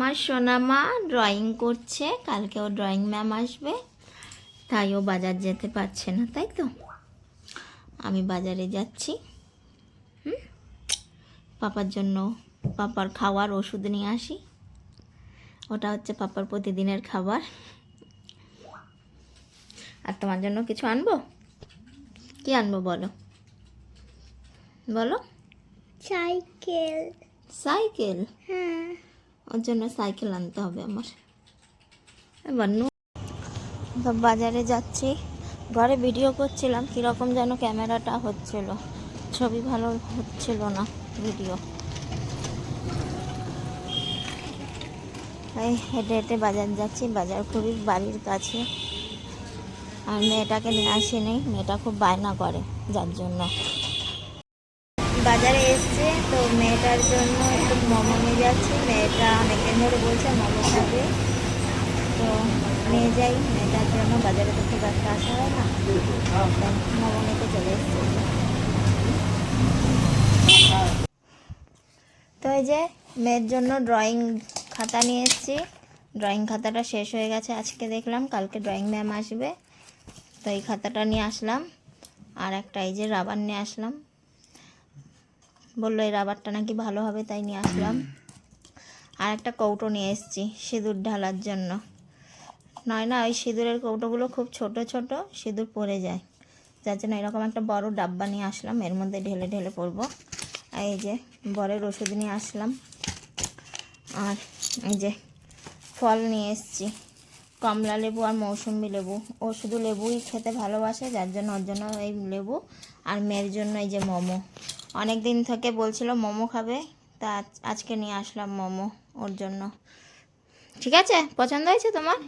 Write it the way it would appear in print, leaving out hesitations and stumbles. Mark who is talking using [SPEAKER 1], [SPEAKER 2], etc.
[SPEAKER 1] আমার সোনামা ড্রয়িং করছে, কালকে ও ড্রয়িং ম্যাম আসবে, তাই ও বাজার যেতে পারছে না, তাই তো আমি বাজারে যাচ্ছি। পাপার জন্য পাপার খাওয়ার ওষুধ নিয়ে আসি, ওটা হচ্ছে পাপার প্রতিদিনের খাবার। আর তোমার জন্য কিছু আনবো? কি আনবো বলো বলো।
[SPEAKER 2] সাইকেল।
[SPEAKER 1] সাইকেল?
[SPEAKER 2] হ্যাঁ।
[SPEAKER 1] ওর জন্য সাইকেল আনতে হবে আমার। এবার তো বাজারে যাচ্ছি, ঘরে ভিডিও করছিলাম, কীরকম যেন ক্যামেরাটা হচ্ছিল, ছবি ভালো হচ্ছিল না, ভিডিও। এই হেঁটে হেঁটে বাজার যাচ্ছি, বাজার খুবই বাড়ির কাছে, আর মেয়েটাকে নিয়ে আসিনি, মেয়েটা খুব বায়না করে, যার জন্য বাজারে এসছে। তো মেয়েটার জন্য একটু মোমো নিয়ে যাচ্ছি, মেয়েটা অনেকদিন ধরে বলছে মোমো খাবে, তো নিয়ে যাই। মেয়েটার জন্য বাজারে তো খুব একটা আসা হয় না, মোমো নিতে চলে এসছে। তো এই যে মেয়ের জন্য ড্রয়িং খাতা নিয়ে এসেছি, ড্রয়িং খাতাটা শেষ হয়ে গেছে আজকে, দেখলাম কালকে ড্রয়িং ম্যাম আসবে, তো এই খাতাটা নিয়ে আসলাম। আর একটা এই যে রাবার নিয়ে আসলাম, বললো এই রাবারটা নাকি ভালো হবে, তাই নিয়ে আসলাম। আর একটা কৌটো নিয়ে এসেছি সিঁদুর ঢালার জন্য, নয় না ওই সিঁদুরের কৌটোগুলো খুব ছোট ছোট, সিঁদুর পড়ে যায়, যার জন্য এরকম একটা বড় ডাব্বা নিয়ে আসলাম, এর মধ্যে ঢেলে ঢেলে পরবো। আর এই যে বরের ওষুধ নিয়ে আসলাম। আর এই যে ফল নিয়ে এসেছি, কমলা লেবু আর মৌসুম্বি লেবু, ও শুধু লেবুই খেতে ভালোবাসে, যার জন্য ওর জন্য এই লেবু। আর মেয়ের জন্য এই যে মোমো, অনেক দিন থেকে বলছিল মোমো খাবে, তা আজকে নিয়ে আসলাম মোমো ওর জন্য। ঠিক আছে, পছন্দ হয়েছে তোমার?